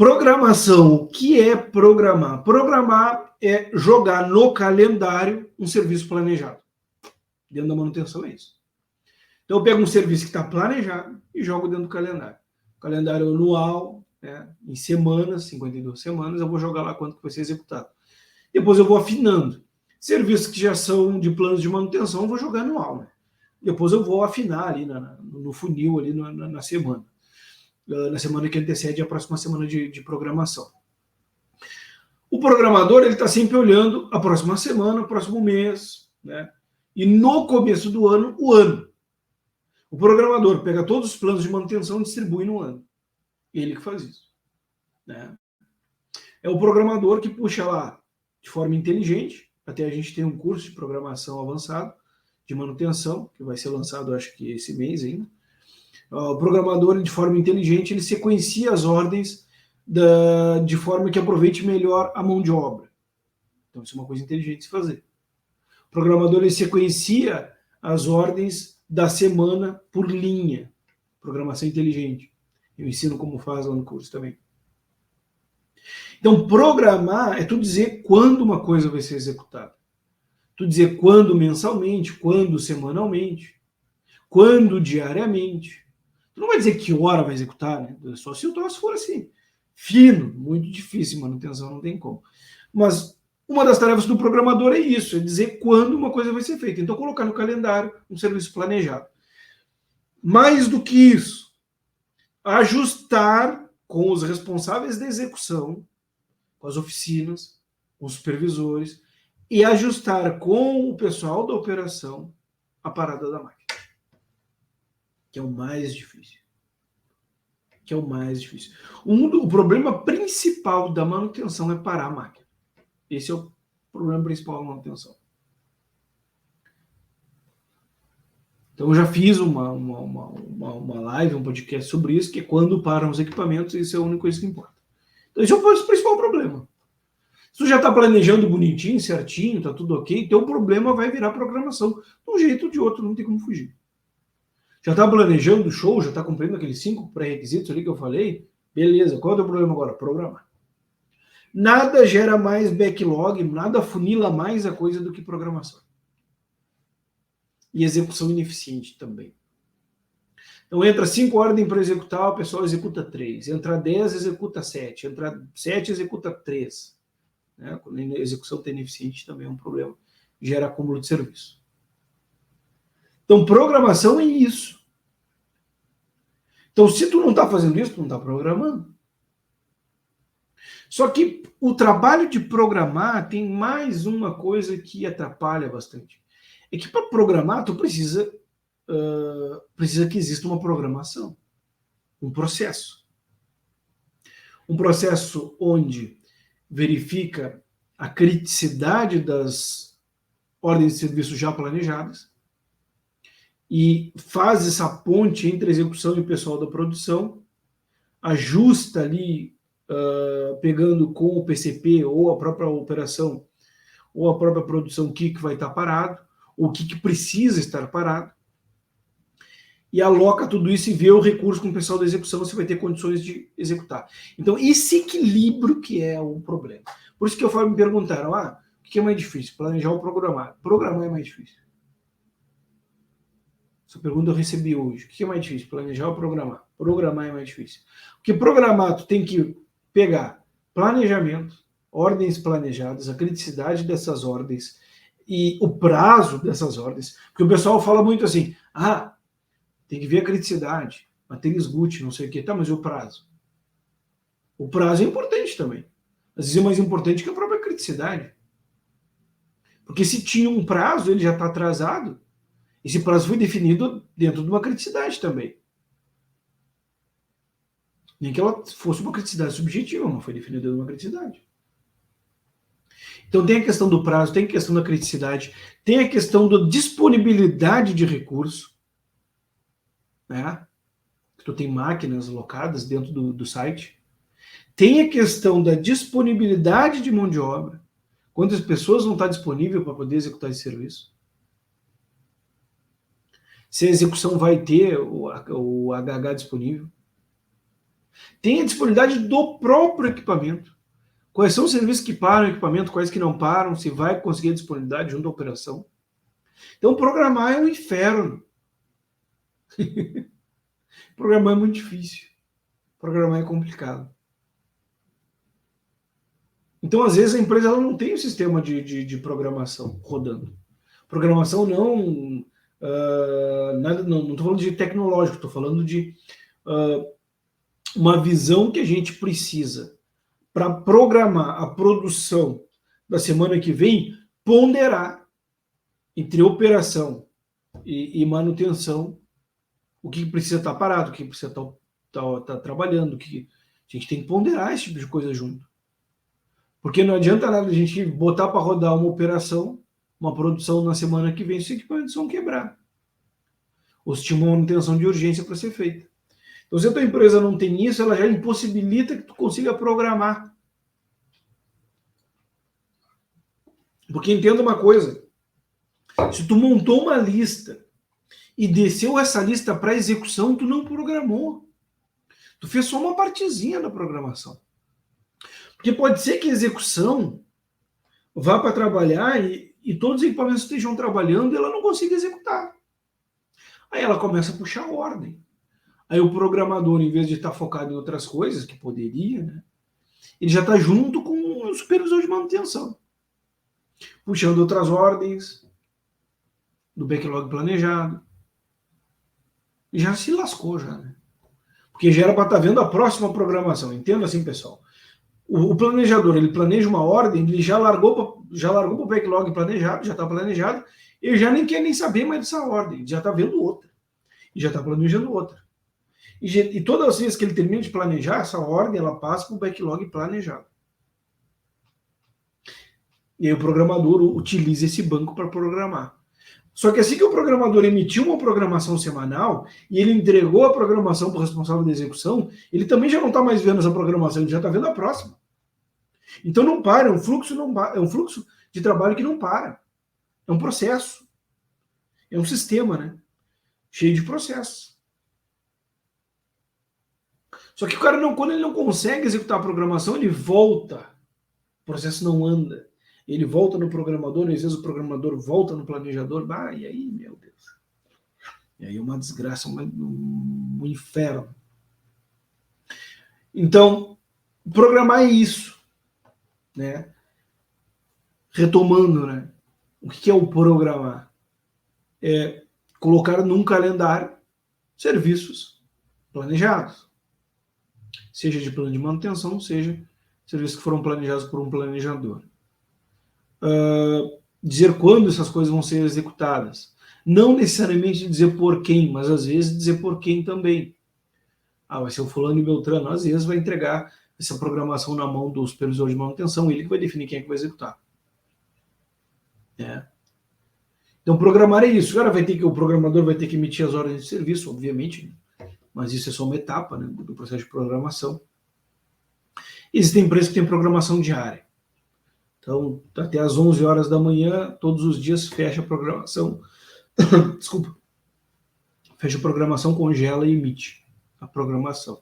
Programação, o que é programar? Programar é jogar no calendário um serviço planejado. Dentro da manutenção é isso. Então eu pego um serviço que está planejado e jogo dentro do calendário. O calendário anual, né, em semanas, 52 semanas, eu vou jogar lá quanto que vai ser executado. Depois eu vou afinando. Serviços que já são de planos de manutenção, eu vou jogar anual. Né? Depois eu vou afinar ali no funil, ali na semana. Na semana que antecede a próxima semana de programação. O programador ele está sempre olhando a próxima semana, o próximo mês, né? E no começo do ano, o ano. O programador pega todos os planos de manutenção e distribui no ano. Ele que faz isso. Né? É o programador que puxa lá de forma inteligente. Até a gente tem um curso de programação avançado de manutenção, que vai ser lançado, acho que esse mês ainda. O programador, de forma inteligente, ele sequencia as ordens de forma que aproveite melhor a mão de obra. Então, isso é uma coisa inteligente de se fazer. O programador, ele sequencia as ordens da semana por linha. Programação inteligente. Eu ensino como faz lá no curso também. Então, programar é tu dizer quando uma coisa vai ser executada. Tu dizer quando mensalmente, quando semanalmente, quando diariamente. Tu não vai dizer que hora vai executar, né? Só se o troço for assim, fino, muito difícil, manutenção não tem como. Mas uma das tarefas do programador é isso, é dizer quando uma coisa vai ser feita. Então, colocar no calendário um serviço planejado. Mais do que isso, ajustar com os responsáveis da execução, com as oficinas, com os supervisores, e ajustar com o pessoal da operação a parada da máquina. Que é o mais difícil. O problema principal da manutenção é parar a máquina. Esse é o problema principal da manutenção. Então eu já fiz uma live, um podcast sobre isso, que é quando param os equipamentos, isso é a única coisa que importa. Então esse é o principal problema. Se tu já está planejando bonitinho, certinho, está tudo ok, teu problema vai virar programação. De um jeito ou de outro, não tem como fugir. Já está planejando o show, já está cumprindo aqueles 5 pré-requisitos ali que eu falei? Beleza, qual é o teu problema agora? Programar. Nada gera mais backlog, nada funila mais a coisa do que programação. E execução ineficiente também. Então entra 5 ordens para executar, o pessoal executa 3. Entra 10, executa 7. Entra 7, executa 3. Né? Quando a execução está ineficiente também é um problema. Gera acúmulo de serviço. Então, programação é isso. Então, se tu não está fazendo isso, tu não está programando. Só que o trabalho de programar tem mais uma coisa que atrapalha bastante. É que para programar, tu precisa que exista uma programação. Um processo. Um processo onde verifica a criticidade das ordens de serviço já planejadas, e faz essa ponte entre a execução e o pessoal da produção, ajusta ali, pegando com o PCP, ou a própria operação, ou a própria produção, o que vai estar parado, ou o que precisa estar parado, e aloca tudo isso e vê o recurso com o pessoal da execução, se vai ter condições de executar. Então, esse equilíbrio que é o problema. Por isso que me perguntaram, o que é mais difícil, planejar ou programar? Programar é mais difícil. Essa pergunta eu recebi hoje. O que é mais difícil, planejar ou programar? Programar é mais difícil. Porque programar, tu tem que pegar planejamento, ordens planejadas, a criticidade dessas ordens e o prazo dessas ordens. Porque o pessoal fala muito assim, tem que ver a criticidade, matéria esgute, não sei o quê. Tá, mas e o prazo? O prazo é importante também. Às vezes é mais importante que a própria criticidade. Porque se tinha um prazo, ele já está atrasado. Esse prazo foi definido dentro de uma criticidade também. Nem que ela fosse uma criticidade subjetiva, mas foi definida dentro de uma criticidade. Então tem a questão do prazo, tem a questão da criticidade, tem a questão da disponibilidade de recurso, né? Tu tem máquinas locadas dentro do site. Tem a questão da disponibilidade de mão de obra. Quantas pessoas vão estar disponíveis para poder executar esse serviço? Se a execução vai ter o HH disponível. Tem a disponibilidade do próprio equipamento. Quais são os serviços que param o equipamento, quais que não param, se vai conseguir a disponibilidade junto à operação. Então, programar é um inferno. Programar é muito difícil. Programar é complicado. Então, às vezes, a empresa ela não tem um sistema de programação rodando. Programação não... não estou falando de tecnológico, estou falando de uma visão que a gente precisa para programar a produção da semana que vem, ponderar entre operação e manutenção o que precisa estar parado, o que precisa estar trabalhando, o que a gente tem que ponderar esse tipo de coisa junto. Porque não adianta nada a gente botar para rodar uma operação, uma produção na semana que vem, se os equipamentos vão quebrar. Ou se tinha uma manutenção de urgência para ser feita. Então, se a tua empresa não tem isso, ela já impossibilita que tu consiga programar. Porque entenda uma coisa, se tu montou uma lista e desceu essa lista para execução, tu não programou. Tu fez só uma partezinha da programação. Porque pode ser que a execução vá para trabalhar e todos os equipamentos estejam trabalhando e ela não consiga executar. Aí ela começa a puxar a ordem. Aí o programador, em vez de estar focado em outras coisas, que poderia, né, ele já está junto com o supervisor de manutenção, puxando outras ordens do backlog planejado. E já se lascou, já, né? Porque já era para estar vendo a próxima programação. Entenda assim, pessoal. O planejador, ele planeja uma ordem, ele já largou para o backlog planejado, já está planejado, ele já nem quer nem saber mais dessa ordem, já está vendo outra. E já está planejando outra. E todas as vezes que ele termina de planejar, essa ordem ela passa para o backlog planejado. E aí o programador utiliza esse banco para programar. Só que assim que o programador emitiu uma programação semanal e ele entregou a programação para o responsável da execução, ele também já não está mais vendo essa programação, ele já está vendo a próxima. Então não para, é um fluxo de trabalho que não para. É um processo. É um sistema, né? Cheio de processos. Só que o cara, quando ele não consegue executar a programação, ele volta. O processo não anda. Ele volta no programador, e às vezes o programador volta no planejador. E aí, meu Deus. E aí é uma desgraça, um inferno. Então, programar é isso. Né? Retomando, né? O que é o programar? É colocar num calendário serviços planejados. Seja de plano de manutenção, seja serviços que foram planejados por um planejador. Dizer quando essas coisas vão ser executadas. Não necessariamente dizer por quem, mas às vezes dizer por quem também. Vai ser o fulano e Beltrano, às vezes vai entregar essa programação na mão do supervisor de manutenção, ele que vai definir quem é que vai executar. Então, programar é isso. O programador vai ter que emitir as ordens de serviço, obviamente, mas isso é só uma etapa, né, do processo de programação. Existem empresas que têm programação diária. Então, até às 11 horas da manhã, todos os dias, fecha a programação. Desculpa. Fecha a programação, congela e emite a programação.